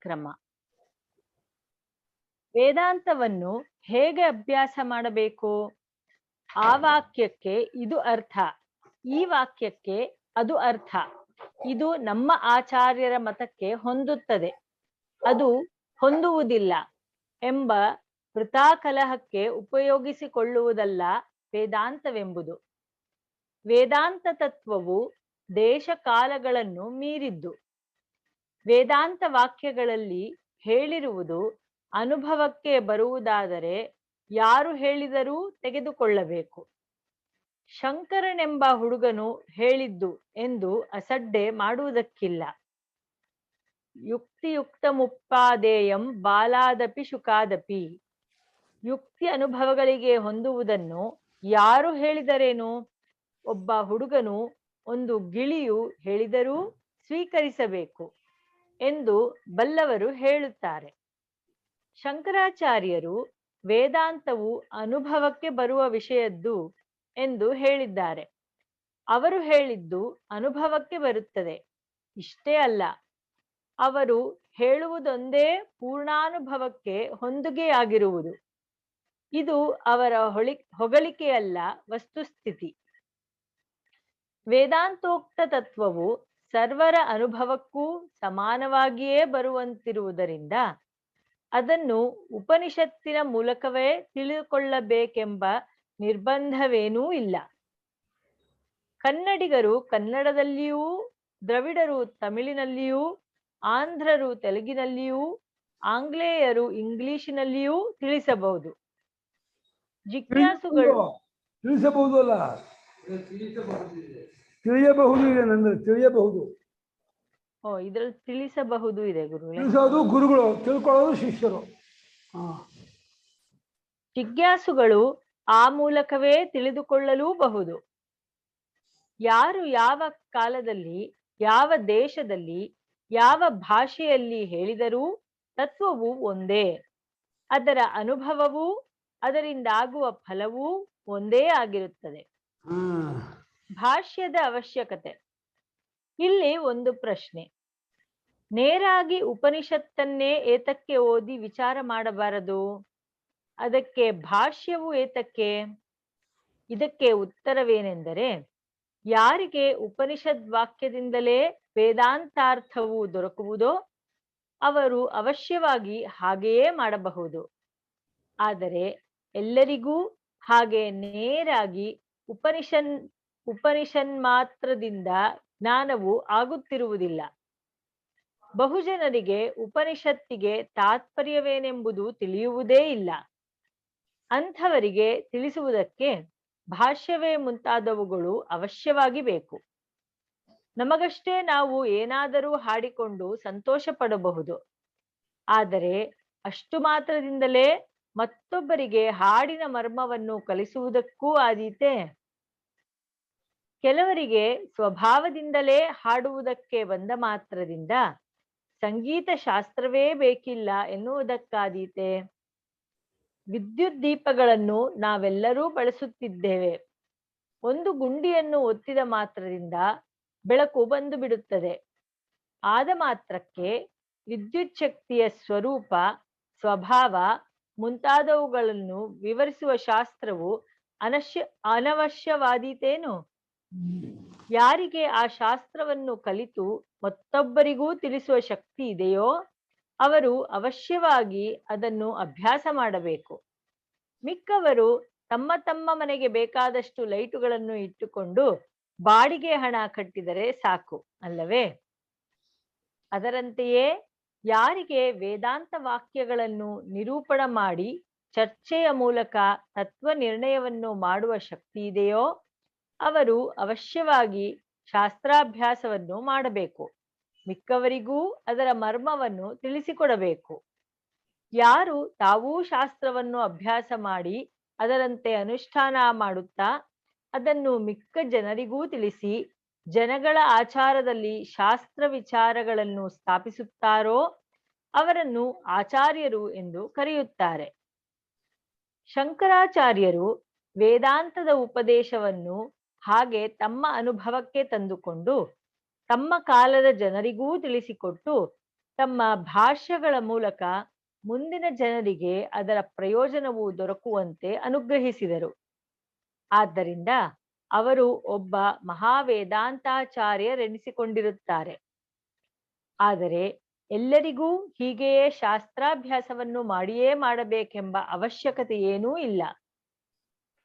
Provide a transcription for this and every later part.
ಕ್ರಮ. ವೇದಾಂತವನ್ನು ಹೇಗೆ ಅಭ್ಯಾಸ ಮಾಡಬೇಕು? ಆ ವಾಕ್ಯಕ್ಕೆ ಇದು ಅರ್ಥ, ಈ ವಾಕ್ಯಕ್ಕೆ ಅದು ಅರ್ಥ, ಇದು ನಮ್ಮ ಆಚಾರ್ಯರ ಮತಕ್ಕೆ ಹೊಂದುತ್ತದೆ, ಅದು ಹೊಂದುವುದಿಲ್ಲ ಎಂಬ ವೃಥಾಕಲಹಕ್ಕೆ ಉಪಯೋಗಿಸಿಕೊಳ್ಳುವುದಲ್ಲ ವೇದಾಂತವೆಂಬುದು. ವೇದಾಂತ ತತ್ವವು ದೇಶ ಕಾಲಗಳನ್ನು ಮೀರಿದ್ದು. ವೇದಾಂತ ವಾಕ್ಯಗಳಲ್ಲಿ ಹೇಳಿರುವುದು ಅನುಭವಕ್ಕೆ ಬರುವುದಾದರೆ ಯಾರು ಹೇಳಿದರೂ ತೆಗೆದುಕೊಳ್ಳಬೇಕು. ಶಂಕರನೆಂಬ ಹುಡುಗನು ಹೇಳಿದ್ದು ಎಂದು ಅಸಡ್ಡೆ ಮಾಡುವುದಕ್ಕಿಲ್ಲ. ಯುಕ್ತಿಯುಕ್ತ ಮುಪ್ಪಾದೇಯಂ ಬಾಲಾದಪಿ ಶುಕಾದಪಿ. ಯುಕ್ತಿ ಅನುಭವಗಳಿಗೆ ಹೊಂದುವುದನ್ನು ಯಾರು ಹೇಳಿದರೇನು? ಒಬ್ಬ ಹುಡುಗನು, ಒಂದು ಗಿಳಿಯು ಹೇಳಿದರೂ ಸ್ವೀಕರಿಸಬೇಕು ಎಂದು ಬಲ್ಲವರು ಹೇಳುತ್ತಾರೆ. ಶಂಕರಾಚಾರ್ಯರು ವೇದಾಂತವು ಅನುಭವಕ್ಕೆ ಬರುವ ವಿಷಯದ್ದು ಎಂದು ಹೇಳಿದ್ದಾರೆ. ಅವರು ಹೇಳಿದ್ದು ಅನುಭವಕ್ಕೆ ಬರುತ್ತದೆ, ಇಷ್ಟೇ ಅಲ್ಲ, ಅವರು ಹೇಳುವುದೊಂದೇ ಪೂರ್ಣಾನುಭವಕ್ಕೆ ಹೊಂದಿಕೆಯಾಗಿರುವುದು. ಇದು ಅವರ ಹೊಗಳಿಕೆಯಲ್ಲ, ವಸ್ತುಸ್ಥಿತಿ. ವೇದಾಂತೋಕ್ತ ತತ್ವವು ಸರ್ವರ ಅನುಭವಕ್ಕೂ ಸಮಾನವಾಗಿಯೇ ಬರುವಂತಿರುವುದರಿಂದ ಅದನ್ನು ಉಪನಿಷತ್ತಿನ ಮೂಲಕವೇ ತಿಳಿದುಕೊಳ್ಳಬೇಕೆಂಬ ನಿರ್ಬಂಧವೇನೂ ಇಲ್ಲ. ಕನ್ನಡಿಗರು ಕನ್ನಡದಲ್ಲಿಯೂ, ದ್ರವಿಡರು ತಮಿಳಿನಲ್ಲಿಯೂ, ಆಂಧ್ರರು ತೆಲುಗಿನಲ್ಲಿಯೂ, ಆಂಗ್ಲೇಯರು ಇಂಗ್ಲಿಶಿನಲ್ಲಿಯೂ ತಿಳಿಸಬಹುದು. ಜಿಜ್ಞಾಸುಗಳು ತಿಳಿಸಬಹುದು ಅಲ್ಲ, ತಿಳಿಯಬಹುದು ಇದೆ, ನಂದ್ರೆ ತಿಳಿಯಬಹುದು. ಇದ್ರಲ್ಲಿ ತಿಳಿಸಬಹುದು ಇದೆ ಗುರುಗಳೇ. ತಿಳಿಸೋದು ಗುರುಗಳು, ತಿಳ್ಕೊಳ್ಳೋದು ಶಿಷ್ಯರು. ಜಿಜ್ಞಾಸುಗಳು ಆ ಮೂಲಕವೇ ತಿಳಿದುಕೊಳ್ಳಲೂಬಹುದು. ಯಾರು ಯಾವ ಕಾಲದಲ್ಲಿ, ಯಾವ ದೇಶದಲ್ಲಿ, ಯಾವ ಭಾಷೆಯಲ್ಲಿ ಹೇಳಿದರೂ ತತ್ವವು ಒಂದೇ, ಅದರ ಅನುಭವವೂ ಅದರಿಂದಾಗುವ ಫಲವೂ ಒಂದೇ ಆಗಿರುತ್ತದೆ. ಭಾಷ್ಯದ ಅವಶ್ಯಕತೆ. ಇಲ್ಲಿ ಒಂದು ಪ್ರಶ್ನೆ. ನೇರಾಗಿ ಉಪನಿಷತ್ತನ್ನೇ ಏತಕ್ಕೆ ಓದಿ ವಿಚಾರ ಮಾಡಬಾರದು? ಅದಕ್ಕೆ ಭಾಷ್ಯವು ಏತಕ್ಕೆ? ಇದಕ್ಕೆ ಉತ್ತರವೇನೆಂದರೆ, ಯಾರಿಗೆ ಉಪನಿಷದ್ ವಾಕ್ಯದಿಂದಲೇ ವೇದಾಂತಾರ್ಥವು ದೊರಕುವುದೋ ಅವರು ಅವಶ್ಯವಾಗಿ ಹಾಗೆಯೇ ಮಾಡಬಹುದು. ಆದರೆ ಎಲ್ಲರಿಗೂ ಹಾಗೆ ನೇರಾಗಿ ಉಪನಿಷನ್ಮಾತ್ರದಿಂದ ಜ್ಞಾನವು ಆಗುತ್ತಿರುವುದಿಲ್ಲ. ಬಹುಜನರಿಗೆ ಉಪನಿಷತ್ತಿಗೆ ತಾತ್ಪರ್ಯವೇನೆಂಬುದು ತಿಳಿಯುವುದೇ ಇಲ್ಲ. ಅಂಥವರಿಗೆ ತಿಳಿಸುವುದಕ್ಕೆ ಭಾಷ್ಯವೇ ಮುಂತಾದವುಗಳು ಅವಶ್ಯವಾಗಿ ಬೇಕು. ನಮಗಷ್ಟೇ ನಾವು ಏನಾದರೂ ಹಾಡಿಕೊಂಡು ಸಂತೋಷ ಪಡಬಹುದು. ಆದರೆ ಅಷ್ಟು ಮಾತ್ರದಿಂದಲೇ ಮತ್ತೊಬ್ಬರಿಗೆ ಹಾಡಿನ ಮರ್ಮವನ್ನು ಕಲಿಸುವುದಕ್ಕೂ ಆದೀತೆ? ಕೆಲವರಿಗೆ ಸ್ವಭಾವದಿಂದಲೇ ಹಾಡುವುದಕ್ಕೆ ಬಂದ ಮಾತ್ರದಿಂದ ಸಂಗೀತ ಶಾಸ್ತ್ರವೇ ಬೇಕಿಲ್ಲ ಎನ್ನುವುದಕ್ಕಾದೀತೆ? ವಿದ್ಯುತ್ ದೀಪಗಳನ್ನು ನಾವೆಲ್ಲರೂ ಬಳಸುತ್ತಿದ್ದೇವೆ. ಒಂದು ಗುಂಡಿಯನ್ನು ಒತ್ತಿದ ಮಾತ್ರದಿಂದ ಬೆಳಕು ಬಂದು ಬಿಡುತ್ತದೆ. ಆದ ಮಾತ್ರಕ್ಕೆ ವಿದ್ಯುತ್ ಶಕ್ತಿಯ ಸ್ವರೂಪ, ಸ್ವಭಾವ ಮುಂತಾದವುಗಳನ್ನು ವಿವರಿಸುವ ಶಾಸ್ತ್ರವು ಅನವಶ್ಯವಾದೀತೇನು? ಯಾರಿಗೆ ಆ ಶಾಸ್ತ್ರವನ್ನು ಕಲಿತು ಮತ್ತೊಬ್ಬರಿಗೂ ತಿಳಿಸುವ ಶಕ್ತಿ ಇದೆಯೋ ಅವರು ಅವಶ್ಯವಾಗಿ ಅದನ್ನು ಅಭ್ಯಾಸ ಮಾಡಬೇಕು. ಮಿಕ್ಕವರು ತಮ್ಮ ತಮ್ಮ ಮನೆಗೆ ಬೇಕಾದಷ್ಟು ಲೈಟುಗಳನ್ನು ಇಟ್ಟುಕೊಂಡು ಬಾಡಿಗೆ ಹಣ ಕಟ್ಟಿದರೆ ಸಾಕು ಅಲ್ಲವೇ? ಅದರಂತೆಯೇ ಯಾರಿಗೆ ವೇದಾಂತ ವಾಕ್ಯಗಳನ್ನು ನಿರೂಪಣ ಮಾಡಿ ಚರ್ಚೆಯ ಮೂಲಕ ತತ್ವ ನಿರ್ಣಯವನ್ನು ಮಾಡುವ ಶಕ್ತಿ ಇದೆಯೋ ಅವರು ಅವಶ್ಯವಾಗಿ ಶಾಸ್ತ್ರಾಭ್ಯಾಸವನ್ನು ಮಾಡಬೇಕು. ಮಿಕ್ಕವರಿಗೂ ಅದರ ಮರ್ಮವನ್ನು ತಿಳಿಸಿಕೊಡಬೇಕು. ಯಾರು ತಾವೂ ಶಾಸ್ತ್ರವನ್ನು ಅಭ್ಯಾಸ ಮಾಡಿ ಅದರಂತೆ ಅನುಷ್ಠಾನ ಮಾಡುತ್ತಾ ಅದನ್ನು ಮಿಕ್ಕ ಜನರಿಗೂ ತಿಳಿಸಿ ಜನಗಳ ಆಚಾರದಲ್ಲಿ ಶಾಸ್ತ್ರ ವಿಚಾರಗಳನ್ನು ಸ್ಥಾಪಿಸುತ್ತಾರೋ ಅವರನ್ನು ಆಚಾರ್ಯರು ಎಂದು ಕರೆಯುತ್ತಾರೆ. ಶಂಕರಾಚಾರ್ಯರು ವೇದಾಂತದ ಉಪದೇಶವನ್ನು ಹಾಗೆ ತಮ್ಮ ಅನುಭವಕ್ಕೆ ತಂದುಕೊಂಡು ತಮ್ಮ ಕಾಲದ ಜನರಿಗೂ ತಿಳಿಸಿಕೊಟ್ಟು ತಮ್ಮ ಭಾಷ್ಯಗಳ ಮೂಲಕ ಮುಂದಿನ ಜನರಿಗೆ ಅದರ ಪ್ರಯೋಜನವು ದೊರಕುವಂತೆ ಅನುಗ್ರಹಿಸಿದರು. ಆದ್ದರಿಂದ ಅವರು ಒಬ್ಬ ಮಹಾವೇದಾಂತಾಚಾರ್ಯರೆನಿಸಿಕೊಂಡಿರುತ್ತಾರೆ. ಆದರೆ ಎಲ್ಲರಿಗೂ ಹೀಗೆಯೇ ಶಾಸ್ತ್ರಾಭ್ಯಾಸವನ್ನು ಮಾಡಿಯೇ ಮಾಡಬೇಕೆಂಬ ಅವಶ್ಯಕತೆ ಏನೂ ಇಲ್ಲ.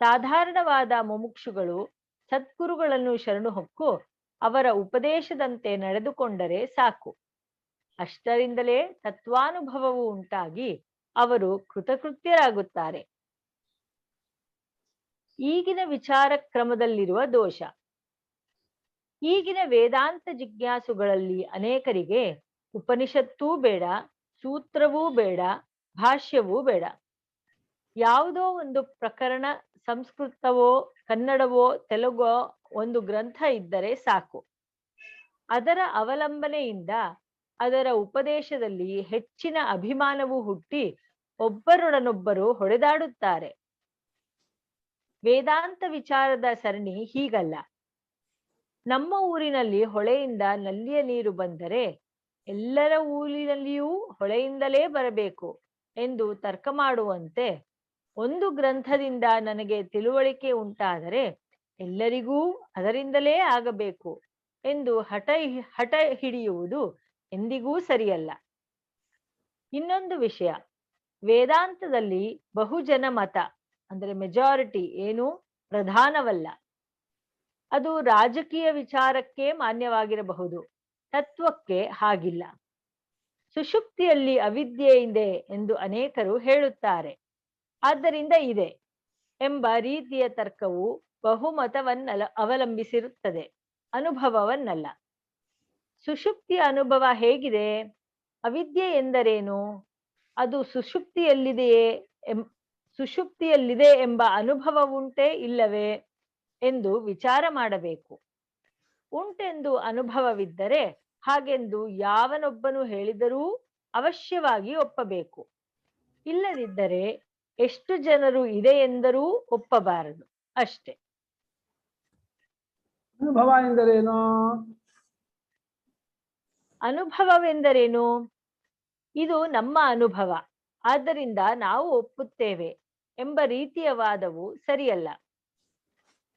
ಸಾಧಾರಣವಾದ ಮುಮುಕ್ಷುಗಳು ಸದ್ಗುರುಗಳನ್ನು ಶರಣು ಹೊಕ್ಕು ಅವರ ಉಪದೇಶದಂತೆ ನಡೆದುಕೊಂಡರೆ ಸಾಕು. ಅಷ್ಟರಿಂದಲೇ ತತ್ವಾನುಭವವು ಉಂಟಾಗಿ ಅವರು ಕೃತಕೃತ್ಯರಾಗುತ್ತಾರೆ. ಈಗಿನ ವಿಚಾರ ಕ್ರಮದಲ್ಲಿರುವ ದೋಷ. ಈಗಿನ ವೇದಾಂತ ಜಿಜ್ಞಾಸುಗಳಲ್ಲಿ ಅನೇಕರಿಗೆ ಉಪನಿಷತ್ತೂ ಬೇಡ, ಸೂತ್ರವೂ ಬೇಡ, ಭಾಷ್ಯವೂ ಬೇಡ. ಯಾವುದೋ ಒಂದು ಪ್ರಕರಣ ಸಂಸ್ಕೃತವೋ ಕನ್ನಡವೋ ತೆಲುಗೋ ಒಂದು ಗ್ರಂಥ ಇದ್ದರೆ ಸಾಕು. ಅದರ ಅವಲಂಬನೆಯಿಂದ ಅದರ ಉಪದೇಶದಲ್ಲಿ ಹೆಚ್ಚಿನ ಅಭಿಮಾನವು ಹುಟ್ಟಿ ಒಬ್ಬರೊಡನೊಬ್ಬರು ಹೊಡೆದಾಡುತ್ತಾರೆ. ವೇದಾಂತ ವಿಚಾರದ ಸರಣಿ ಹೀಗಲ್ಲ. ನಮ್ಮ ಊರಿನಲ್ಲಿ ಹೊಳೆಯಿಂದ ನಲ್ಲಿಯ ನೀರು ಬಂದರೆ ಎಲ್ಲರ ಊರಿನಲ್ಲಿಯೂ ಹೊಳೆಯಿಂದಲೇ ಬರಬೇಕು ಎಂದು ತರ್ಕ ಮಾಡುವಂತೆ, ಒಂದು ಗ್ರಂಥದಿಂದ ನನಗೆ ತಿಳುವಳಿಕೆ ಉಂಟಾದರೆ ಎಲ್ಲರಿಗೂ ಅದರಿಂದಲೇ ಆಗಬೇಕು ಎಂದು ಹಠ ಹಿಡಿಯುವುದು ಎಂದಿಗೂ ಸರಿಯಲ್ಲ. ಇನ್ನೊಂದು ವಿಷಯ, ವೇದಾಂತದಲ್ಲಿ ಬಹುಜನ ಮತ ಅಂದರೆ ಮೆಜಾರಿಟಿ ಏನು ಪ್ರಧಾನವಲ್ಲ. ಅದು ರಾಜಕೀಯ ವಿಚಾರಕ್ಕೆ ಮಾನ್ಯವಾಗಿರಬಹುದು, ತತ್ವಕ್ಕೆ ಹಾಗಿಲ್ಲ. ಸುಷುಪ್ತಿಯಲ್ಲಿ ಅವಿದ್ಯೆ ಇದೆ ಎಂದು ಅನೇಕರು ಹೇಳುತ್ತಾರೆ, ಆದ್ದರಿಂದ ಇದೆ ಎಂಬ ರೀತಿಯ ತರ್ಕವು ಬಹುಮತವನ್ನ ಅವಲಂಬಿಸಿರುತ್ತದೆ, ಅನುಭವವನ್ನಲ್ಲ. ಸುಷುಪ್ತಿಯ ಅನುಭವ ಹೇಗಿದೆ? ಅವಿದ್ಯೆ ಎಂದರೇನು? ಅದು ಸುಷುಪ್ತಿಯಲ್ಲಿದೆ ಎಂಬ ಅನುಭವವುಂಟೇ ಇಲ್ಲವೇ ಎಂದು ವಿಚಾರ ಮಾಡಬೇಕು. ಉಂಟೆಂದು ಅನುಭವವಿದ್ದರೆ ಹಾಗೆಂದು ಯಾವನೊಬ್ಬನು ಹೇಳಿದರೂ ಅವಶ್ಯವಾಗಿ ಒಪ್ಪಬೇಕು. ಇಲ್ಲದಿದ್ದರೆ ಎಷ್ಟು ಜನರು ಇದೆ ಎಂದರೂ ಒಪ್ಪಬಾರದು, ಅಷ್ಟೆ. ಅನುಭವ ಎಂದರೇನು? ಅನುಭವವೆಂದರೇನು? ಇದು ನಮ್ಮ ಅನುಭವ, ಆದ್ದರಿಂದ ನಾವು ಒಪ್ಪುತ್ತೇವೆ ಎಂಬ ರೀತಿಯ ವಾದವು ಸರಿಯಲ್ಲ.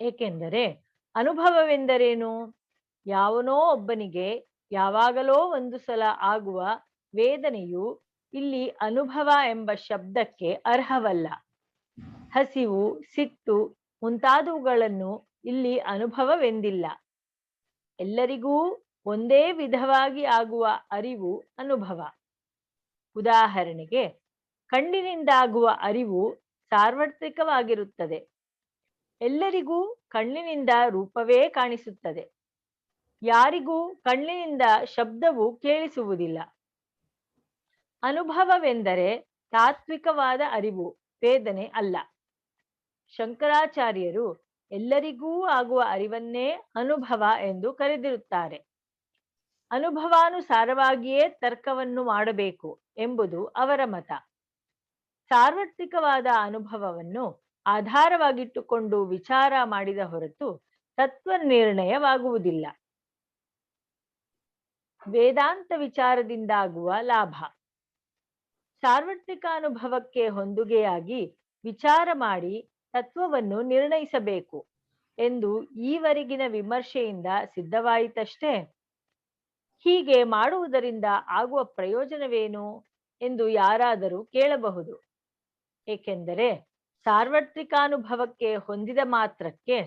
ಏಕೆಂದರೆ ಅನುಭವವೆಂದರೇನು? ಯಾವನೋ ಒಬ್ಬನಿಗೆ ಯಾವಾಗಲೋ ಒಂದು ಸಲ ಆಗುವ ವೇದನೆಯು ಇಲ್ಲಿ ಅನುಭವ ಎಂಬ ಶಬ್ದಕ್ಕೆ ಅರ್ಹವಲ್ಲ. ಹಸಿವು, ಸಿಟ್ಟು ಮುಂತಾದವುಗಳನ್ನು ಇಲ್ಲಿ ಅನುಭವವೆಂದಿಲ್ಲ. ಎಲ್ಲರಿಗೂ ಒಂದೇ ವಿಧವಾಗಿ ಆಗುವ ಅರಿವು ಅನುಭವ. ಉದಾಹರಣೆಗೆ, ಕಣ್ಣಿನಿಂದಾಗುವ ಅರಿವು ಸಾರ್ವತ್ರಿಕವಾಗಿರುತ್ತದೆ. ಎಲ್ಲರಿಗೂ ಕಣ್ಣಿನಿಂದ ರೂಪವೇ ಕಾಣಿಸುತ್ತದೆ. ಯಾರಿಗೂ ಕಣ್ಣಿನಿಂದ ಶಬ್ದವು ಕೇಳಿಸುವುದಿಲ್ಲ. ಅನುಭವವೆಂದರೆ ತಾತ್ವಿಕವಾದ ಅರಿವು, ವೇದನೆ ಅಲ್ಲ. ಶಂಕರಾಚಾರ್ಯರು ಎಲ್ಲರಿಗೂ ಆಗುವ ಅರಿವನ್ನೇ ಅನುಭವ ಎಂದು ಕರೆದಿರುತ್ತಾರೆ. ಅನುಭವಾನುಸಾರವಾಗಿಯೇ ತರ್ಕವನ್ನು ಮಾಡಬೇಕು ಎಂಬುದು ಅವರ ಮತ. ಸಾರ್ವತ್ರಿಕವಾದ ಅನುಭವವನ್ನು ಆಧಾರವಾಗಿಟ್ಟುಕೊಂಡು ವಿಚಾರ ಮಾಡಿದ ಹೊರತು ತತ್ವ ನಿರ್ಣಯವಾಗುವುದಿಲ್ಲ. ವೇದಾಂತ ವಿಚಾರದಿಂದಾಗುವ ಲಾಭ. ಸಾರ್ವತ್ರಿಕ ಅನುಭವಕ್ಕೆ ಹೊಂದುಗೆಯಾಗಿ ವಿಚಾರ ಮಾಡಿ ತತ್ವವನ್ನು ನಿರ್ಣಯಿಸಬೇಕು ಎಂದು ಈವರೆಗಿನ ವಿಮರ್ಶೆಯಿಂದ ಸಿದ್ಧವಾಯಿತಷ್ಟೇ. ಹೀಗೆ ಮಾಡುವುದರಿಂದ ಆಗುವ ಪ್ರಯೋಜನವೇನು ಎಂದು ಯಾರಾದರೂ ಕೇಳಬಹುದು. ಏಕೆಂದರೆ ಸಾರ್ವತ್ರಿಕಾನುಭವಕ್ಕೆ ಹೊಂದಿದ ಮಾತ್ರಕ್ಕೆ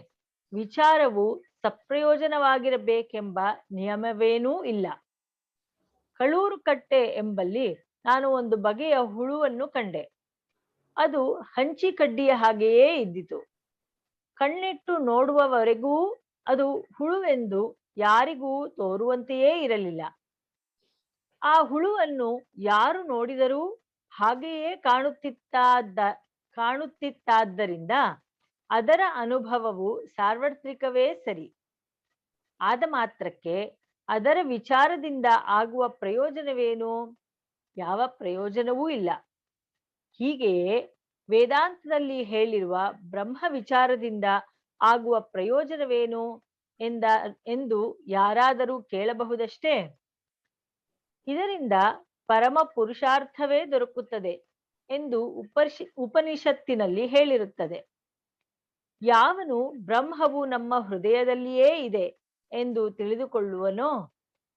ವಿಚಾರವು ಸಪ್ರಯೋಜನವಾಗಿರಬೇಕೆಂಬ ನಿಯಮವೇನೂ ಇಲ್ಲ. ಕಳೂರು ಕಟ್ಟೆ ಎಂಬಲ್ಲಿ ನಾನು ಒಂದು ಬಗೆಯ ಹುಳುವನ್ನು ಕಂಡೆ. ಅದು ಹಂಚಿ ಕಡ್ಡಿಯ ಹಾಗೆಯೇ ಇದ್ದಿತು. ಕಣ್ಣಿಟ್ಟು ನೋಡುವವರೆಗೂ ಅದು ಹುಳುವೆಂದು ಯಾರಿಗೂ ತೋರುವಂತೆಯೇ ಇರಲಿಲ್ಲ. ಆ ಹುಳುವನ್ನು ಯಾರು ನೋಡಿದರೂ ಹಾಗೆಯೇ ಕಾಣುತ್ತಿತ್ತಾದ್ದರಿಂದ ಅದರ ಅನುಭವವು ಸಾರ್ವತ್ರಿಕವೇ ಸರಿ. ಆದ ಮಾತ್ರಕ್ಕೆ ಅದರ ವಿಚಾರದಿಂದ ಆಗುವ ಪ್ರಯೋಜನವೇನು? ಯಾವ ಪ್ರಯೋಜನವೂ ಇಲ್ಲ. ಹೀಗೆಯೇ ವೇದಾಂತದಲ್ಲಿ ಹೇಳಿರುವ ಬ್ರಹ್ಮ ವಿಚಾರದಿಂದ ಆಗುವ ಪ್ರಯೋಜನವೇನು ಎಂದು ಯಾರಾದರೂ ಕೇಳಬಹುದಷ್ಟೇ. ಇದರಿಂದ ಪರಮ ಪುರುಷಾರ್ಥವೇ ದೊರಕುತ್ತದೆ ಎಂದು ಉಪನಿಷತ್ತಿನಲ್ಲಿ ಹೇಳಿರುತ್ತದೆ. ಯಾವನು ಬ್ರಹ್ಮವು ನಮ್ಮ ಹೃದಯದಲ್ಲಿಯೇ ಇದೆ ಎಂದು ತಿಳಿದುಕೊಳ್ಳುವನೋ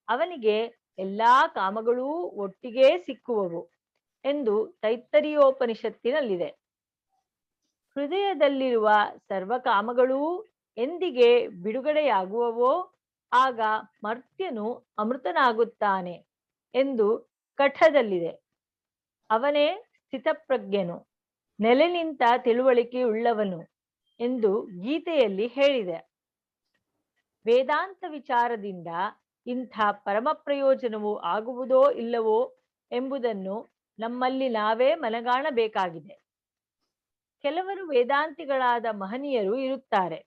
ಅವನಿಗೆ ಎಲ್ಲಾ ಕಾಮಗಳೂ ಒಟ್ಟಿಗೆ ಸಿಕ್ಕುವವು ಎಂದು ತೈತ್ತರೀಯೋಪನಿಷತ್ತಿನಲ್ಲಿದೆ. ಹೃದಯದಲ್ಲಿರುವ ಸರ್ವಕಾಮಗಳೂ ಎಂದಿಗೆ ಬಿಡುಗಡೆಯಾಗುವವೋ ಆಗ ಮರ್ತ್ಯನು ಅಮೃತನಾಗುತ್ತಾನೆ ಎಂದು ಕಠದಲ್ಲಿದೆ. ಅವನೇ ಸ್ಥಿತಪ್ರಜ್ಞನು, ನೆಲೆ ನಿಂತ ತಿಳುವಳಿಕೆಯುಳ್ಳವನು ಎಂದು ಗೀತೆಯಲ್ಲಿ ಹೇಳಿದೆ. ವೇದಾಂತ ವಿಚಾರದಿಂದ ಇಂಥ ಪರಮ ಪ್ರಯೋಜನವು ಆಗುವುದೋ ಇಲ್ಲವೋ ಎಂಬುದನ್ನು ನಮ್ಮಲ್ಲಿ ನಾವೇ ಮನಗಾಣಬೇಕಾಗಿದೆ. ಕೆಲವರು ವೇದಾಂತಿಗಳಾದ ಮಹನೀಯರು ಇರುತ್ತಾರೆ.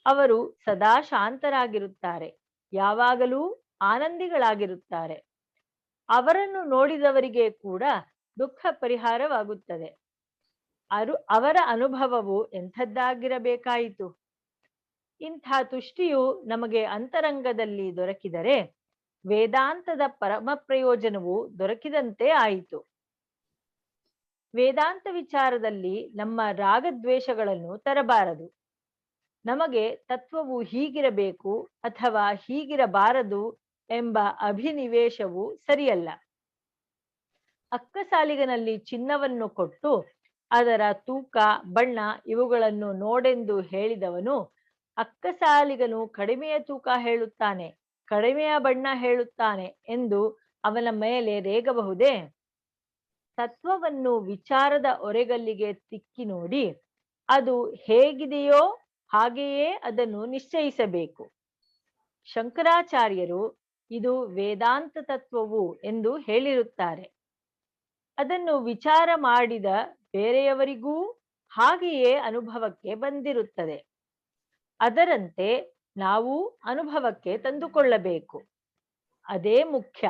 ಅವರು ಸದಾ ಶಾಂತರಾಗಿರುತ್ತಾರೆ, ಯಾವಾಗಲೂ ಆನಂದಿಗಳಾಗಿರುತ್ತಾರೆ. ಅವರನ್ನು ನೋಡಿದವರಿಗೆ ಕೂಡ ದುಃಖ ಪರಿಹಾರವಾಗುತ್ತದೆ. ಅವರ ಅನುಭವವು ಎಂಥದ್ದಾಗಿರಬೇಕಾಯಿತು? ಇಂಥ ತುಷ್ಟಿಯು ನಮಗೆ ಅಂತರಂಗದಲ್ಲಿ ದೊರಕಿದರೆ ವೇದಾಂತದ ಪರಮ ಪ್ರಯೋಜನವು ದೊರಕಿದಂತೆ ಆಯಿತು. ವೇದಾಂತ ವಿಚಾರದಲ್ಲಿ ನಮ್ಮ ರಾಗದ್ವೇಷಗಳನ್ನು ತರಬಾರದು. ನಮಗೆ ತತ್ವವು ಹೀಗಿರಬೇಕು ಅಥವಾ ಹೀಗಿರಬಾರದು ಎಂಬ ಅಭಿನಿವೇಶವು ಸರಿಯಲ್ಲ. ಅಕ್ಕಸಾಲಿಗನಲ್ಲಿ ಚಿನ್ನವನ್ನು ಕೊಟ್ಟು ಅದರ ತೂಕ, ಬಣ್ಣ ಇವುಗಳನ್ನು ನೋಡೆಂದು ಹೇಳಿದವನು ಅಕ್ಕಸಾಲಿಗನು ಕಡಿಮೆಯ ತೂಕ ಹೇಳುತ್ತಾನೆ, ಕಡಿಮೆಯ ಬಣ್ಣ ಹೇಳುತ್ತಾನೆ ಎಂದು ಅವನ ಮೇಲೆ ರೇಗಬಹುದೇ? ತತ್ವವನ್ನು ವಿಚಾರದ ಒರೆಗಲ್ಲಿಗೆ ತಿಕ್ಕಿ ನೋಡಿ ಅದು ಹೇಗಿದೆಯೋ ಹಾಗೆಯೇ ಅದನ್ನು ನಿಶ್ಚಯಿಸಬೇಕು. ಶಂಕರಾಚಾರ್ಯರು ಇದು ವೇದಾಂತ ತತ್ವವು ಎಂದು ಹೇಳಿರುತ್ತಾರೆ. ಅದನ್ನು ವಿಚಾರ ಮಾಡಿದ ಬೇರೆಯವರಿಗೂ ಹಾಗೆಯೇ ಅನುಭವಕ್ಕೆ ಬಂದಿರುತ್ತದೆ. ಅದರಂತೆ ನಾವು ಅನುಭವಕ್ಕೆ ತಂದುಕೊಳ್ಳಬೇಕು. ಅದೇ ಮುಖ್ಯ.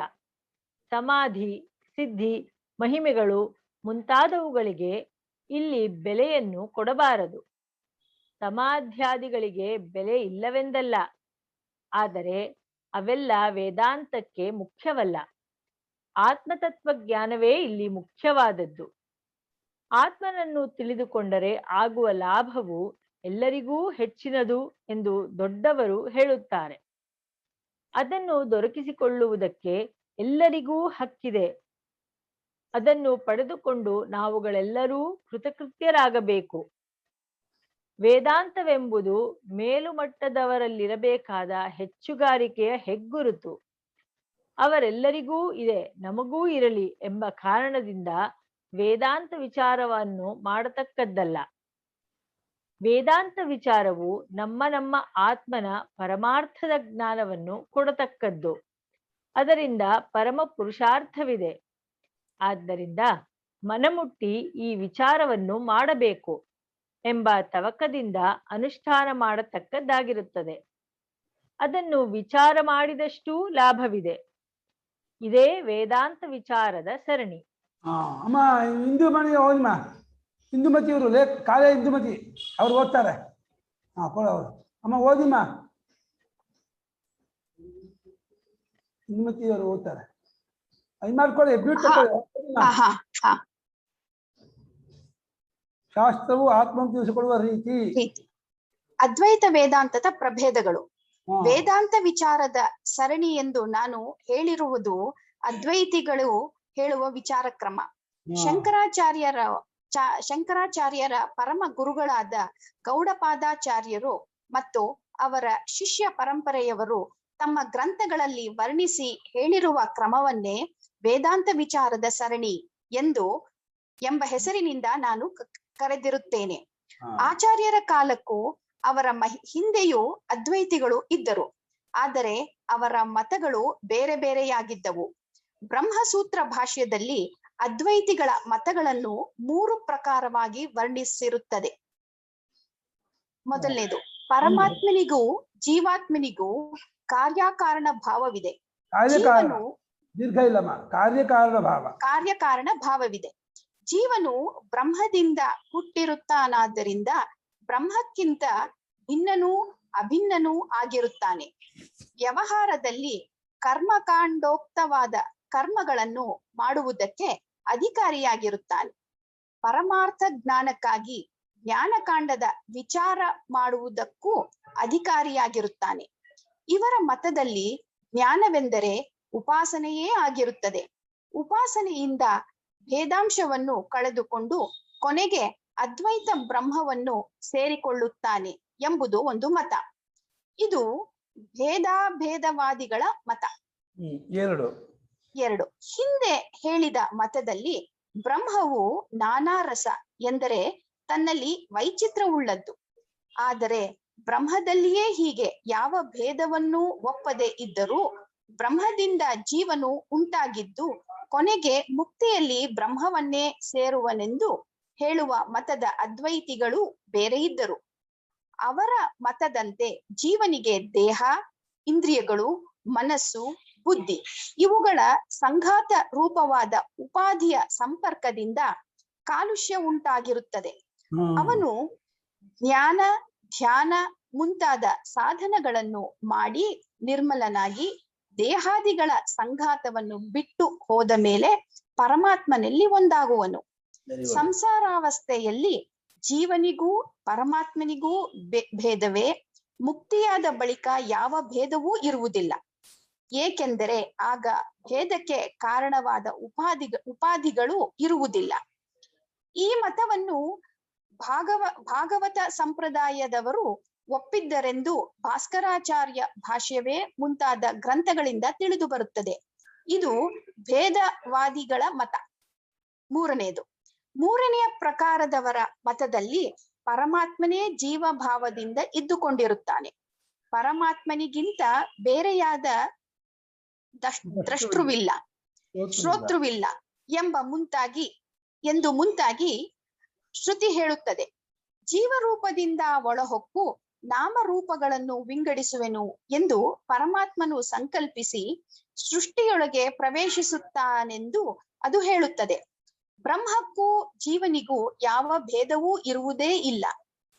ಸಮಾಧಿ, ಸಿದ್ಧಿ, ಮಹಿಮೆಗಳು ಮುಂತಾದವುಗಳಿಗೆ ಇಲ್ಲಿ ಬೆಲೆಯನ್ನು ಕೊಡಬಾರದು. ಸಮಾಧ್ಯಾದಿಗಳಿಗೆ ಬೆಲೆ ಇಲ್ಲವೆಂದಲ್ಲ, ಆದರೆ ಅವೆಲ್ಲ ವೇದಾಂತಕ್ಕೆ ಮುಖ್ಯವಲ್ಲ. ಆತ್ಮತತ್ವಜ್ಞಾನವೇ ಇಲ್ಲಿ ಮುಖ್ಯವಾದದ್ದು. ಆತ್ಮನನ್ನು ತಿಳಿದುಕೊಂಡರೆ ಆಗುವ ಲಾಭವು ಎಲ್ಲರಿಗೂ ಹೆಚ್ಚಿನದು ಎಂದು ದೊಡ್ಡವರು ಹೇಳುತ್ತಾರೆ. ಅದನ್ನು ದೊರಕಿಸಿಕೊಳ್ಳುವುದಕ್ಕೆ ಎಲ್ಲರಿಗೂ ಹಕ್ಕಿದೆ. ಅದನ್ನು ಪಡೆದುಕೊಂಡು ನಾವುಗಳೆಲ್ಲರೂ ಕೃತಕೃತ್ಯರಾಗಬೇಕು. ವೇದಾಂತವೆಂಬುದು ಮೇಲುಮಟ್ಟದವರಲ್ಲಿರಬೇಕಾದ ಹೆಚ್ಚುಗಾರಿಕೆಯ ಹೆಗ್ಗುರುತು. ಅವರೆಲ್ಲರಿಗೂ ಇದೆ, ನಮಗೂ ಇರಲಿ ಎಂಬ ಕಾರಣದಿಂದ ವೇದಾಂತ ವಿಚಾರವನ್ನು ಮಾಡತಕ್ಕದ್ದಲ್ಲ. ವೇದಾಂತ ವಿಚಾರವು ನಮ್ಮ ಆತ್ಮನ ಪರಮಾರ್ಥದ ಜ್ಞಾನವನ್ನು ಕೊಡತಕ್ಕದ್ದು. ಅದರಿಂದ ಪರಮ ಪುರುಷಾರ್ಥವಿದೆ. ಆದ್ದರಿಂದ ಮನಮುಟ್ಟಿ ಈ ವಿಚಾರವನ್ನು ಮಾಡಬೇಕು ಎಂಬ ತವಕದಿಂದ ಅನುಷ್ಠಾನ ಮಾಡತಕ್ಕದ್ದಾಗಿರುತ್ತದೆ. ಅದನ್ನು ವಿಚಾರ ಮಾಡಿದಷ್ಟೂ ಲಾಭವಿದೆ. ಇದೇ ವೇದಾಂತ ವಿಚಾರದ ಸರಣಿ. ಅಮ್ಮ ಇಂದುಮತಿ ಓದಿಮ್ಮ. ಇಂದುಮತಿಯವರು ಕಾಲೇ ಇಂದುಮತಿ ಅವ್ರು ಓದ್ತಾರೆ. ಅವರು ಅಮ್ಮ ಓದಿಮ್ಮ. ಇಂದುಮತಿಯವರು ಓದ್ತಾರೆ. ಇದು ಮಾಡ್ಕೊಳ್ಳಿ, ಬ್ಯೂಟ್ ಶಾಸ್ತ್ರವು ಆತ್ಮ ತಿಳಿಸಿಕೊಡುವ ರೀತಿ. ಅದ್ವೈತ ವೇದಾಂತದ ಪ್ರಭೇದಗಳು. ವೇದಾಂತ ವಿಚಾರದ ಸರಣಿ ಎಂದು ನಾನು ಹೇಳಿರುವುದು ಅದ್ವೈತಿಗಳು ಹೇಳುವ ವಿಚಾರ ಕ್ರಮ. ಶಂಕರಾಚಾರ್ಯರ ಪರಮ ಗುರುಗಳಾದ ಗೌಡಪಾದಾಚಾರ್ಯರು ಮತ್ತು ಅವರ ಶಿಷ್ಯ ಪರಂಪರೆಯವರು ತಮ್ಮ ಗ್ರಂಥಗಳಲ್ಲಿ ವರ್ಣಿಸಿ ಹೇಳಿರುವ ಕ್ರಮವನ್ನೇ ವೇದಾಂತ ವಿಚಾರದ ಸರಣಿ ಎಂಬ ಹೆಸರಿನಿಂದ ನಾನು ಕರೆದಿರುತ್ತೇನೆ. ಆಚಾರ್ಯರ ಕಾಲಕ್ಕೂ ಅವರ ಹಿಂದೆಯೂ ಅದ್ವೈತಿಗಳು ಇದ್ದರು. ಆದರೆ ಅವರ ಮತಗಳು ಬೇರೆ ಬೇರೆಯಾಗಿದ್ದವು. ಬ್ರಹ್ಮಸೂತ್ರ ಭಾಷ್ಯದಲ್ಲಿ ಅದ್ವೈತಿಗಳ ಮತಗಳನ್ನು 3 ಪ್ರಕಾರವಾಗಿ ವರ್ಣಿಸಿರುತ್ತದೆ. ಮೊದಲನೇದು, ಪರಮಾತ್ಮನಿಗೂ ಜೀವಾತ್ಮನಿಗೂ ಕಾರ್ಯಕಾರಣ ಭಾವವಿದೆ. ಕಾರ್ಯಕಾರಣ ಭಾವವಿದೆ. ಜೀವನು ಬ್ರಹ್ಮದಿಂದ ಹುಟ್ಟಿರುತ್ತಾನಾದ್ದರಿಂದ ಬ್ರಹ್ಮಕ್ಕಿಂತ ಭಿನ್ನನೂ ಅಭಿನ್ನನೂ ಆಗಿರುತ್ತಾನೆ. ವ್ಯವಹಾರದಲ್ಲಿ ಕರ್ಮಕಾಂಡೋಕ್ತವಾದ ಕರ್ಮಗಳನ್ನು ಮಾಡುವುದಕ್ಕೆ ಅಧಿಕಾರಿಯಾಗಿರುತ್ತಾನೆ. ಪರಮಾರ್ಥ ಜ್ಞಾನಕ್ಕಾಗಿ ಜ್ಞಾನಕಾಂಡದ ವಿಚಾರ ಮಾಡುವುದಕ್ಕೂ ಅಧಿಕಾರಿಯಾಗಿರುತ್ತಾನೆ. ಇವರ ಮತದಲ್ಲಿ ಜ್ಞಾನವೆಂದರೆ ಉಪಾಸನೆಯೇ ಆಗಿರುತ್ತದೆ. ಉಪಾಸನೆಯಿಂದ ಭೇದಾಂಶವನ್ನು ಕಳೆದುಕೊಂಡು ಕೊನೆಗೆ ಅದ್ವೈತ ಬ್ರಹ್ಮವನ್ನು ಸೇರಿಕೊಳ್ಳುತ್ತಾನೆ ಎಂಬುದು ಒಂದು ಮತ. ಇದು ಭೇದವಾದಿಗಳ ಮತ. ಎರಡು ಹಿಂದೆ ಹೇಳಿದ ಮತದಲ್ಲಿ ಬ್ರಹ್ಮವು ನಾನಾ ರಸ ಎಂದರೆ ತನ್ನಲ್ಲಿ ವೈಚಿತ್ರವುಳ್ಳದ್ದು. ಆದರೆ ಬ್ರಹ್ಮದಲ್ಲಿಯೇ ಹೀಗೆ ಯಾವ ಭೇದವನ್ನೂ ಒಪ್ಪದೆ ಇದ್ದರೂ ಬ್ರಹ್ಮದಿಂದ ಜೀವನು ಉಂಟಾಗಿದ್ದು ಕೊನೆಗೆ ಮುಕ್ತಿಯಲ್ಲಿ ಬ್ರಹ್ಮವನ್ನೇ ಸೇರುವನೆಂದು ಹೇಳುವ ಮತದ ಅದ್ವೈತಿಗಳು ಬೇರೆ ಇದ್ದರು. ಅವರ ಮತದಂತೆ ಜೀವನಿಗೆ ದೇಹ, ಇಂದ್ರಿಯಗಳು, ಮನಸ್ಸು, ಬುದ್ಧಿ ಇವುಗಳ ಸಂಘಾತ ರೂಪವಾದ ಉಪಾಧಿಯ ಸಂಪರ್ಕದಿಂದ ಕಾಲುಷ್ಯ ಉಂಟಾಗಿರುತ್ತದೆ. ಅವನು ಜ್ಞಾನ, ಧ್ಯಾನ ಮುಂತಾದ ಸಾಧನಗಳನ್ನು ಮಾಡಿ ನಿರ್ಮಲನಾಗಿ ದೇಹಾದಿಗಳ ಸಂಘಾತವನ್ನು ಬಿಟ್ಟು ಹೋದ ಮೇಲೆ ಪರಮಾತ್ಮನಲ್ಲಿ ಒಂದಾಗುವನು. ಸಂಸಾರಾವಸ್ಥೆಯಲ್ಲಿ ಜೀವನಿಗೂ ಪರಮಾತ್ಮನಿಗೂ ಭೇದವೇ, ಮುಕ್ತಿಯಾದ ಬಳಿಕ ಯಾವ ಭೇದವೂ ಇರುವುದಿಲ್ಲ. ಏಕೆಂದರೆ ಆಗ ಭೇದಕ್ಕೆ ಕಾರಣವಾದ ಉಪಾಧಿಗಳು ಇರುವುದಿಲ್ಲ. ಈ ಮತವನ್ನು ಭಾಗವತ ಸಂಪ್ರದಾಯದವರು ಒಪ್ಪಿದ್ದರೆಂದು ಭಾಸ್ಕರಾಚಾರ್ಯ ಭಾಷ್ಯವೇ ಮುಂತಾದ ಗ್ರಂಥಗಳಿಂದ ತಿಳಿದು ಬರುತ್ತದೆ. ಇದು ಭೇದವಾದಿಗಳ ಮತ. ಮೂರನೆಯ ಪ್ರಕಾರದವರ ಮತದಲ್ಲಿ ಪರಮಾತ್ಮನೇ ಜೀವಭಾವದಿಂದ ಇದ್ದುಕೊಂಡಿರುತ್ತಾನೆ. ಪರಮಾತ್ಮನಿಗಿಂತ ಬೇರೆಯಾದ ದ್ರಷ್ಟೃವಿಲ್ಲ, ಶ್ರೋತೃವಿಲ್ಲ ಎಂದು ಮುಂತಾಗಿ ಶ್ರುತಿ ಹೇಳುತ್ತದೆ. ಜೀವರೂಪದಿಂದ ಒಳಹೊಕ್ಕು ನಾಮರೂಪಗಳನ್ನು ವಿಂಗಡಿಸುವೆನು ಎಂದು ಪರಮಾತ್ಮನು ಸಂಕಲ್ಪಿಸಿ ಸೃಷ್ಟಿಯೊಳಗೆ ಪ್ರವೇಶಿಸುತ್ತಾನೆಂದು ಅದು ಹೇಳುತ್ತದೆ. ಬ್ರಹ್ಮಕ್ಕೂ ಜೀವನಿಗೂ ಯಾವ ಭೇದವೂ ಇರುವುದೇ ಇಲ್ಲ.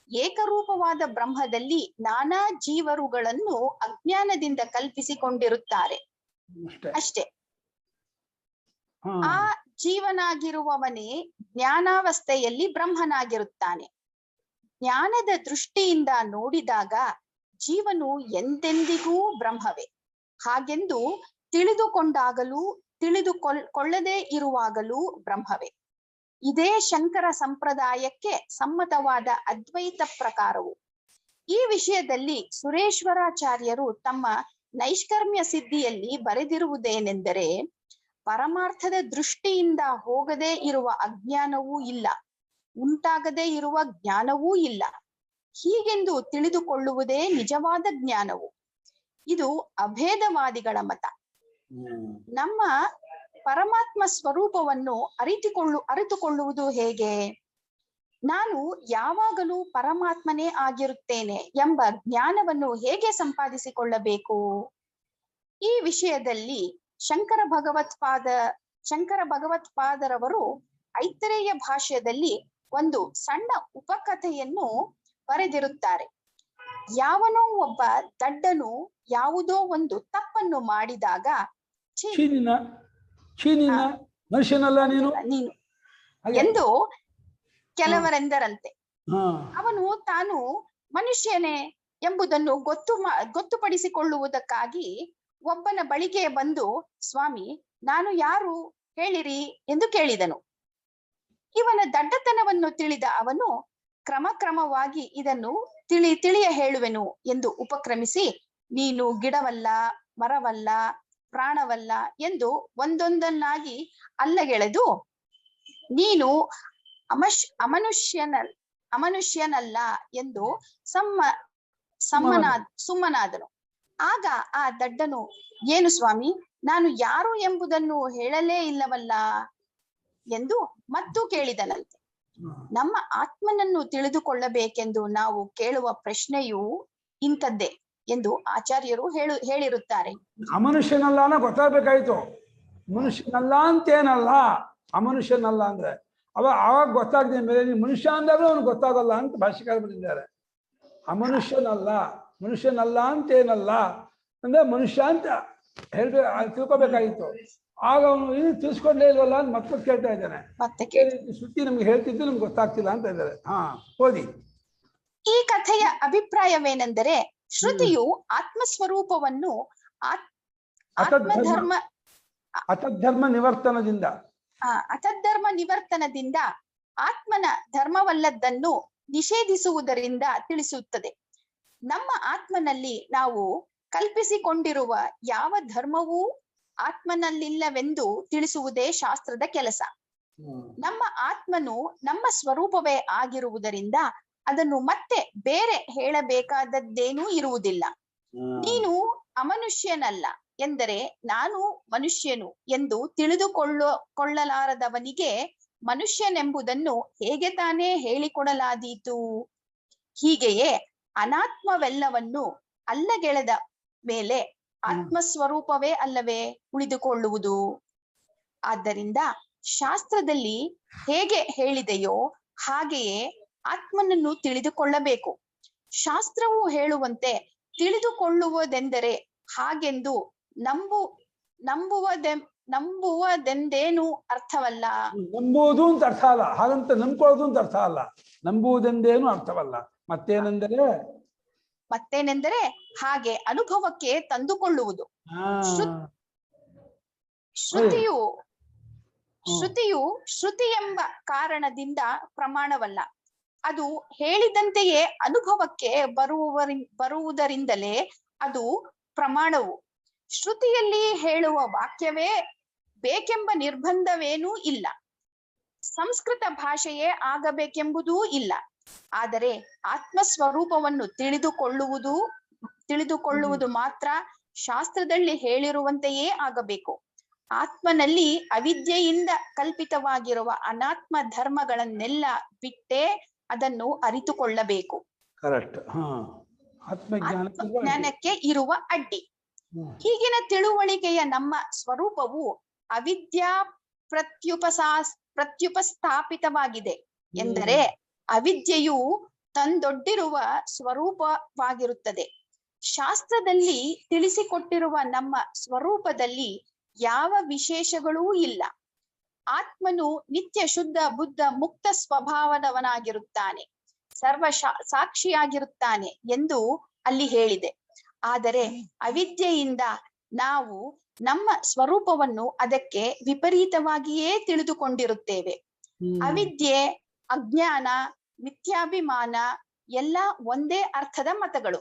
ಏಕರೂಪವಾದ ಬ್ರಹ್ಮದಲ್ಲಿ ನಾನಾ ಜೀವರುಗಳನ್ನು ಅಜ್ಞಾನದಿಂದ ಕಲ್ಪಿಸಿಕೊಂಡಿರುತ್ತಾರೆ ಅಷ್ಟೇ. ಆ ಜೀವನಾಗಿರುವವನೇ ಜ್ಞಾನಾವಸ್ಥೆಯಲ್ಲಿ ಬ್ರಹ್ಮನಾಗಿರುತ್ತಾನೆ. ಜ್ಞಾನದ ದೃಷ್ಟಿಯಿಂದ ನೋಡಿದಾಗ ಜೀವನು ಎಂದೆಂದಿಗೂ ಬ್ರಹ್ಮವೇ. ಹಾಗೆಂದು ತಿಳಿದುಕೊಂಡಾಗಲೂ ತಿಳಿದುಕೊಳ್ಳದೇ ಇರುವಾಗಲೂ ಬ್ರಹ್ಮವೇ. ಇದೇ ಶಂಕರ ಸಂಪ್ರದಾಯಕ್ಕೆ ಸಮ್ಮತವಾದ ಅದ್ವೈತ ಪ್ರಕಾರವು. ಈ ವಿಷಯದಲ್ಲಿ ಸುರೇಶ್ವರಾಚಾರ್ಯರು ತಮ್ಮ ನೈಷ್ಕರ್ಮ್ಯ ಸಿದ್ಧಿಯಲ್ಲಿ ಬರೆದಿರುವುದೇನೆಂದರೆ, ಪರಮಾರ್ಥದ ದೃಷ್ಟಿಯಿಂದ ಹೋಗದೇ ಇರುವ ಅಜ್ಞಾನವೂ ಇಲ್ಲ, ಉಂಟಾಗದೇ ಇರುವ ಜ್ಞಾನವೂ ಇಲ್ಲ. ಹೀಗೆಂದು ತಿಳಿದುಕೊಳ್ಳುವುದೇ ನಿಜವಾದ ಜ್ಞಾನವು. ಇದು ಅಭೇದವಾದಿಗಳ ಮತ. ನಮ್ಮ ಪರಮಾತ್ಮ ಸ್ವರೂಪವನ್ನು ಅರಿತುಕೊಳ್ಳುವುದು ಹೇಗೆ? ನಾನು ಯಾವಾಗಲೂ ಪರಮಾತ್ಮನೇ ಆಗಿರುತ್ತೇನೆ ಎಂಬ ಜ್ಞಾನವನ್ನು ಹೇಗೆ ಸಂಪಾದಿಸಿಕೊಳ್ಳಬೇಕು? ಈ ವಿಷಯದಲ್ಲಿ ಶಂಕರ ಭಗವತ್ಪಾದರವರು ಐತರೇಯ ಭಾಷ್ಯದಲ್ಲಿ ಒಂದು ಸಣ್ಣ ಉಪಕಥೆಯನ್ನು ಬರೆದಿರುತ್ತಾರೆ. ಯಾವನೋ ಒಬ್ಬ ದಡ್ಡನು ಯಾವುದೋ ಒಂದು ತಪ್ಪನ್ನು ಮಾಡಿದಾಗ ಮನುಷ್ಯನಲ್ಲ ನೀನು ಎಂದು ಕೆಲವರೆಂದರಂತೆ. ಅವನು ತಾನು ಮನುಷ್ಯನೇ ಎಂಬುದನ್ನು ಗೊತ್ತುಪಡಿಸಿಕೊಳ್ಳುವುದಕ್ಕಾಗಿ ಒಬ್ಬನ ಬಳಿಗೆ ಬಂದು, ಸ್ವಾಮಿ, ನಾನು ಯಾರು ಹೇಳಿರಿ ಎಂದು ಕೇಳಿದನು. ಇವನ ದಡ್ಡತನವನ್ನು ತಿಳಿದ ಅವನು ಕ್ರಮವಾಗಿ ಇದನ್ನು ತಿಳಿಯ ಹೇಳುವೆನು ಎಂದು ಉಪಕ್ರಮಿಸಿ, ನೀನು ಗಿಡವಲ್ಲ, ಮರವಲ್ಲ, ಪ್ರಾಣವಲ್ಲ ಎಂದು ಒಂದೊಂದನ್ನಾಗಿ ಅಲ್ಲಗೆಳೆದು, ನೀನು ಅಮನುಷ್ಯನಲ್ಲ ಎಂದು ಸುಮ್ಮನಾದನು. ಆಗ ಆ ದಡ್ಡನು, ಏನು ಸ್ವಾಮಿ, ನಾನು ಯಾರು ಎಂಬುದನ್ನು ಹೇಳಲೇ ಇಲ್ಲವಲ್ಲ ಎಂದು ಮತ್ತೂ ಕೇಳಿದನಂತೆ. ನಮ್ಮ ಆತ್ಮನನ್ನು ತಿಳಿದುಕೊಳ್ಳಬೇಕೆಂದು ನಾವು ಕೇಳುವ ಪ್ರಶ್ನೆಯು ಇಂಥದ್ದೇ ಎಂದು ಆಚಾರ್ಯರು ಹೇಳಿರುತ್ತಾರೆ. ಅಮನುಷ್ಯನಲ್ಲ ಗೊತ್ತಾಗ್ಬೇಕಾಯ್ತು. ಮನುಷ್ಯನಲ್ಲ ಅಂತೇನಲ್ಲ, ಅಮನುಷ್ಯನಲ್ಲ ಅಂದ್ರೆ ಆವಾಗ ಗೊತ್ತಾಗದ ಮೇಲೆ ನೀವು ಮನುಷ್ಯ ಅಂದಾಗಲೂ ಅವನು ಗೊತ್ತಾಗಲ್ಲ ಅಂತ ಭಾಷ್ಯಕಾರ ಬಂದಿದ್ದಾರೆ. ಮನುಷ್ಯನಲ್ಲ ಅಂತೇನಲ್ಲ ಅಂದ್ರೆ ಮನುಷ್ಯ ಅಂತ ತಿಳ್ಕೊಬೇಕಾಗಿತ್ತು. ಆಗ ಅವನು ಏನು ತಿಳಿಸ್ಕೊಡ್ಲೇ ಇಲ್ವಲ್ಲ ಅಂತ ಮತ್ತೆ ಕೇಳ್ತಾ ಇದ್ದಾನೆ. ಮತ್ತೆ ಶ್ರುತಿ ನಮ್ಗೆ ಹೇಳ್ತಿದ್ದು ನಮ್ಗೆ ಗೊತ್ತಾಗ್ತಿಲ್ಲ ಅಂತ ಇದ್ದಾರೆ. ಹಾ, ಓದಿ. ಈ ಕಥೆಯ ಅಭಿಪ್ರಾಯವೇನೆಂದರೆ, ಶ್ರುತಿಯು ಆತ್ಮಸ್ವರೂಪವನ್ನು ಆತ್ಮಧರ್ಮ ಅತಧರ್ಮ ನಿವರ್ತನದಿಂದ ಅತಧರ್ಮ ನಿವರ್ತನದಿಂದ ಆತ್ಮನ ಧರ್ಮವಲ್ಲದ್ದನ್ನು ನಿಷೇಧಿಸುವುದರಿಂದ ತಿಳಿಸುತ್ತದೆ. ನಮ್ಮ ಆತ್ಮನಲ್ಲಿ ನಾವು ಕಲ್ಪಿಸಿಕೊಂಡಿರುವ ಯಾವ ಧರ್ಮವೂ ಆತ್ಮನಲ್ಲಿಲ್ಲವೆಂದು ತಿಳಿಸುವುದೇ ಶಾಸ್ತ್ರದ ಕೆಲಸ. ನಮ್ಮ ಆತ್ಮನು ನಮ್ಮ ಸ್ವರೂಪವೇ ಆಗಿರುವುದರಿಂದ ಅದನ್ನು ಮತ್ತೆ ಬೇರೆ ಹೇಳಬೇಕಾದದ್ದೇನೂ ಇರುವುದಿಲ್ಲ. ನೀನು ಅಮನುಷ್ಯನಲ್ಲ ಎಂದರೆ ನಾನು ಮನುಷ್ಯನು ಎಂದು ತಿಳಿದುಕೊಳ್ಳಲಾರದವನಿಗೆ ಮನುಷ್ಯನೆಂಬುದನ್ನು ಹೇಗೆ ತಾನೇ ಹೇಳಿಕೊಡಲಾದೀತು? ಹೀಗೆಯೇ ಅನಾತ್ಮವೆಲ್ಲವನ್ನು ಅಲ್ಲಗೆಳೆದ ಮೇಲೆ ಆತ್ಮಸ್ವರೂಪವೇ ಅಲ್ಲವೇ ಉಳಿದುಕೊಳ್ಳುವುದು? ಆದ್ದರಿಂದ ಶಾಸ್ತ್ರದಲ್ಲಿ ಹೇಗೆ ಹೇಳಿದೆಯೋ ಹಾಗೆಯೇ ಆತ್ಮನನ್ನು ತಿಳಿದುಕೊಳ್ಳಬೇಕು. ಶಾಸ್ತ್ರವು ಹೇಳುವಂತೆ ತಿಳಿದುಕೊಳ್ಳುವುದೆಂದರೆ ಹಾಗೆಂದು ನಂಬುವುದೆಂದೇನು ಅರ್ಥವಲ್ಲ. ನಂಬುವುದು ಅಂತ ಅರ್ಥ ಅಲ್ಲ, ಹಾಗಂತ ನಂಬ್ಕೊಳ್ಳೋದು ಅಂತ ಅರ್ಥ ಅಲ್ಲ. ನಂಬುವುದೆಂದೇನು ಅರ್ಥವಲ್ಲ. ಮತ್ತೇನೆಂದರೆ ಹಾಗೆ ಅನುಭವಕ್ಕೆ ತಂದುಕೊಳ್ಳುವುದು. ಶ್ರುತಿ ಎಂಬ ಕಾರಣದಿಂದ ಪ್ರಮಾಣವಲ್ಲ, ಅದು ಹೇಳಿದಂತೆಯೇ ಅನುಭವಕ್ಕೆ ಬರುವುದರಿಂದಲೇ ಅದು ಪ್ರಮಾಣವು. ಶ್ರುತಿಯಲ್ಲಿ ಹೇಳುವ ವಾಕ್ಯವೇ ಬೇಕೆಂಬ ನಿರ್ಬಂಧವೇನೂ ಇಲ್ಲ, ಸಂಸ್ಕೃತ ಭಾಷೆಯೇ ಆಗಬೇಕೆಂಬುದೂ ಇಲ್ಲ. ಆದರೆ ಆತ್ಮಸ್ವರೂಪವನ್ನು ತಿಳಿದುಕೊಳ್ಳುವುದು ಮಾತ್ರ ಶಾಸ್ತ್ರದಲ್ಲಿ ಹೇಳಿರುವಂತೆಯೇ ಆಗಬೇಕು. ಆತ್ಮನಲ್ಲಿ ಅವಿದ್ಯೆಯಿಂದ ಕಲ್ಪಿತವಾಗಿರುವ ಅನಾತ್ಮ ಧರ್ಮಗಳನ್ನೆಲ್ಲ ಬಿಟ್ಟೇ ಅದನ್ನು ಅರಿತುಕೊಳ್ಳಬೇಕು. ಕರೆಕ್ಟ್. ಆತ್ಮಜ್ಞಾನಕ್ಕೆ ಇರುವ ಅಡ್ಡಿ. ಹೀಗಿನ ತಿಳುವಳಿಕೆಯ ನಮ್ಮ ಸ್ವರೂಪವು ಅವಿದ್ಯಾ ಪ್ರತ್ಯುಪಸ್ಥಾಪಿತವಾಗಿದೆ ಎಂದರೆ ಅವಿದ್ಯೆಯು ತಂದೊಡ್ಡಿರುವ ಸ್ವರೂಪವಾಗಿರುತ್ತದೆ. ಶಾಸ್ತ್ರದಲ್ಲಿ ತಿಳಿಸಿಕೊಟ್ಟಿರುವ ನಮ್ಮ ಸ್ವರೂಪದಲ್ಲಿ ಯಾವ ವಿಶೇಷಗಳೂ ಇಲ್ಲ. ಆತ್ಮನು ನಿತ್ಯ ಶುದ್ಧ ಬುದ್ಧ ಮುಕ್ತ ಸ್ವಭಾವದವನಾಗಿರುತ್ತಾನೆ, ಸಾಕ್ಷಿಯಾಗಿರುತ್ತಾನೆ ಎಂದು ಅಲ್ಲಿ ಹೇಳಿದೆ. ಆದರೆ ಅವಿದ್ಯೆಯಿಂದ ನಾವು ನಮ್ಮ ಸ್ವರೂಪವನ್ನು ಅದಕ್ಕೆ ವಿಪರೀತವಾಗಿಯೇ ತಿಳಿದುಕೊಂಡಿರುತ್ತೇವೆ. ಅವಿದ್ಯೆ, ಅಜ್ಞಾನ, ಮಿಥ್ಯಾಭಿಮಾನ ಎಲ್ಲ ಒಂದೇ ಅರ್ಥದ ಮತಗಳು.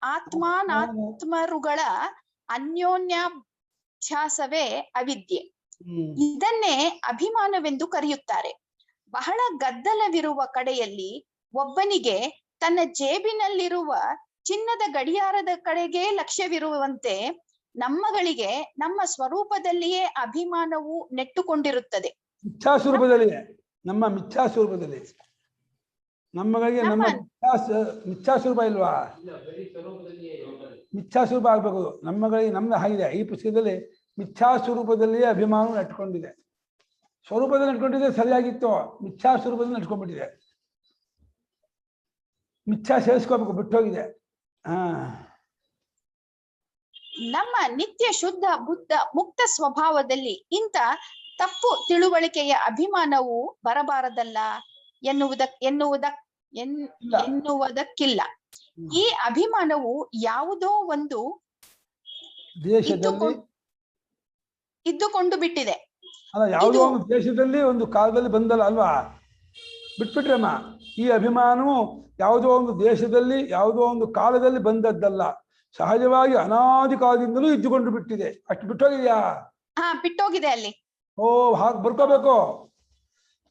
ಆತ್ಮಾನಾತ್ಮರುಗಳ ಅನ್ಯೋನ್ಯಾಭ್ಯಾಸವೇ ಅವಿದ್ಯೆ. ಇದನ್ನೇ ಅಭಿಮಾನವೆಂದು ಕರೆಯುತ್ತಾರೆ. ಬಹಳ ಗದ್ದಲವಿರುವ ಕಡೆಯಲ್ಲಿ ಒಬ್ಬನಿಗೆ ತನ್ನ ಜೇಬಿನಲ್ಲಿರುವ ಚಿನ್ನದ ಗಡಿಯಾರದ ಕಡೆಗೆ ಲಕ್ಷ್ಯವಿರುವಂತೆ ನಮ್ಮಗಳಿಗೆ ನಮ್ಮ ಸ್ವರೂಪದಲ್ಲಿಯೇ ಅಭಿಮಾನವು ನೆಟ್ಟುಕೊಂಡಿರುತ್ತದೆ. ನಮ್ಮ ಮಿಥ್ಯಾಸ್ವರೂಪದಲ್ಲಿ ನಮ್ಮಗಳಿಗೆ ನಮ್ಮ ಮಿಥ್ಯಾಸ್ವರೂಪ ಇಲ್ವಾ? ಮಿಥ್ಯಾಸ್ವರೂಪ ಆಗ್ಬೇಕು ನಮ್ಮಗಳಿಗೆ. ನಮ್ದು ಆಗಿದೆ ಈ ಪುಸ್ತಕದಲ್ಲಿ ಮಿಥ್ಯಾಸ್ವರೂಪದಲ್ಲಿಯೇ ಅಭಿಮಾನ ನೆಟ್ಕೊಂಡಿದೆ. ಸ್ವರೂಪದಲ್ಲಿ ನೆಟ್ಕೊಂಡಿದೆ ಸರಿಯಾಗಿತ್ತು, ಮಿಥ್ಯಾಸ್ವರೂಪದಲ್ಲಿ ನೆಟ್ಕೊಂಡ್ಬಿಟ್ಟಿದೆ. ಮಿಥ್ಯಾ ಸೇರಿಸ್ಕೋಬೇಕು, ಬಿಟ್ಟೋಗಿದೆ. ನಮ್ಮ ನಿತ್ಯ ಶುದ್ಧ ಬುದ್ಧ ಮುಕ್ತ ಸ್ವಭಾವದಲ್ಲಿ ಇಂಥ ತಪ್ಪು ತಿಳುವಳಿಕೆಯ ಅಭಿಮಾನವು ಬರಬಾರದಲ್ಲ ಎನ್ನುವುದಕ್ಕಿಲ್ಲ. ಈ ಅಭಿಮಾನವು ಯಾವುದೋ ಒಂದು ದೇಶದಲ್ಲಿ ಇದ್ದುಕೊಂಡು ಬಿಟ್ಟಿದೆ. ಅಲ್ಲ, ಯಾವುದೋ ಒಂದು ದೇಶದಲ್ಲಿ ಒಂದು ಕಾಲದಲ್ಲಿ ಬಂದಲ್ಲ ಅಲ್ವಾ? ಬಿಟ್ಬಿಟ್ರಮ್ಮ. ಈ ಅಭಿಮಾನವು ಯಾವುದೋ ಒಂದು ದೇಶದಲ್ಲಿ ಯಾವುದೋ ಒಂದು ಕಾಲದಲ್ಲಿ ಬಂದದ್ದಲ್ಲ, ಸಹಜವಾಗಿ ಅನಾದಿ ಕಾಲದಿಂದಲೂ ಇದ್ದುಕೊಂಡು ಬಿಟ್ಟಿದೆ. ಅಷ್ಟು ಬಿಟ್ಟೋಗಿದ್ಯಾ? ಬಿಟ್ಟೋಗಿದೆ ಅಲ್ಲಿ. ಓ, ಹಾಗೆ ಬರ್ಕೋಬೇಕು.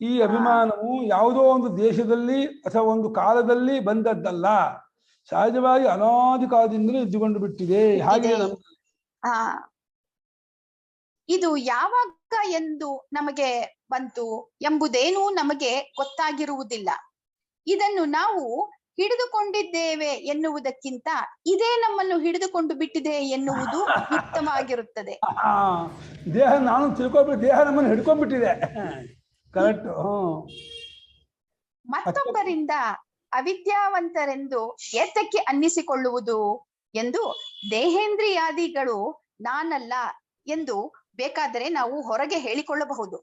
ಈ ಅಭಿಮಾನವು ಯಾವುದೋ ಒಂದು ದೇಶದಲ್ಲಿ ಅಥವಾ ಒಂದು ಕಾಲದಲ್ಲಿ ಬಂದದ್ದಲ್ಲ, ಸಹಜವಾಗಿ ಅನಾದಿ ಕಾಲದಿಂದಲೂ ಇದ್ದುಕೊಂಡು ಬಿಟ್ಟಿದೆ. ಹಾಗೆ ಇದು ಯಾವಾಗ ಎಂದು ನಮಗೆ ಬಂತು ಎಂಬುದೇನೂ ನಮಗೆ ಗೊತ್ತಾಗಿರುವುದಿಲ್ಲ. ಇದನ್ನು ನಾವು ಹಿಡಿದುಕೊಂಡಿದ್ದೇವೆ ಎನ್ನುವುದಕ್ಕಿಂತ ಇದೇ ನಮ್ಮನ್ನು ಹಿಡಿದುಕೊಂಡು ಬಿಟ್ಟಿದೆ ಎನ್ನುವುದು ಯುಕ್ತವಾಗಿರುತ್ತದೆ. ದೇಹ ನಾನು ತಿಳ್ಕೊಬಿಟ್ಟು ದೇಹ ನಮ್ಮನ್ನು ಹಿಡ್ಕೊಂಡ್ಬಿಟ್ಟಿದೆ. ಕರೆಕ್ಟ್. ಮತ್ತೊಬ್ಬರಿಂದ ಅವಿದ್ಯಾವಂತರೆಂದು ಏತಕ್ಕೆ ಅನ್ನಿಸಿಕೊಳ್ಳುವುದು ಎಂದು ದೇಹೇಂದ್ರಿಯಾದಿಗಳು ನಾನಲ್ಲ ಎಂದು ಬೇಕಾದರೆ ನಾವು ಹೊರಗೆ ಹೇಳಿಕೊಳ್ಳಬಹುದು.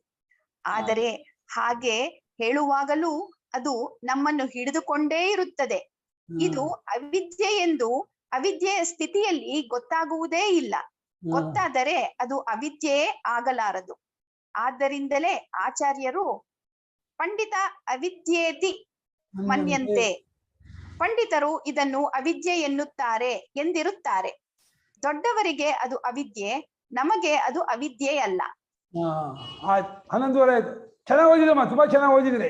ಆದರೆ ಹಾಗೆ ಹೇಳುವಾಗಲೂ ಅದು ನಮ್ಮನ್ನು ಹಿಡಿದುಕೊಂಡೇ ಇರುತ್ತದೆ. ಇದು ಅವಿದ್ಯೆ ಎಂದು ಅವಿದ್ಯೆಯ ಸ್ಥಿತಿಯಲ್ಲಿ ಗೊತ್ತಾಗುವುದೇ ಇಲ್ಲ. ಗೊತ್ತಾದರೆ ಅದು ಅವಿದ್ಯೆಯೇ ಆಗಲಾರದು. ಆದ್ದರಿಂದಲೇ ಆಚಾರ್ಯರು ಪಂಡಿತ ಅವಿದ್ಯೇತಿ ಮನ್ಯಂತೆ, ಪಂಡಿತರು ಇದನ್ನು ಅವಿದ್ಯೆ ಎನ್ನುತ್ತಾರೆ ಎಂದಿರುತ್ತಾರೆ. ದೊಡ್ಡವರಿಗೆ ಅದು ಅವಿದ್ಯೆ, ನಮಗೆ ಅದು ಅವಿದ್ಯೆ ಅಲ್ಲ. ಆಯ್ತು, 11:30 ಆಯ್ತು. ಚೆನ್ನಾಗಿ ಓದಿದಮ್ಮ, ತುಂಬಾ ಚೆನ್ನಾಗಿ ಓದಿದ್ರಿ.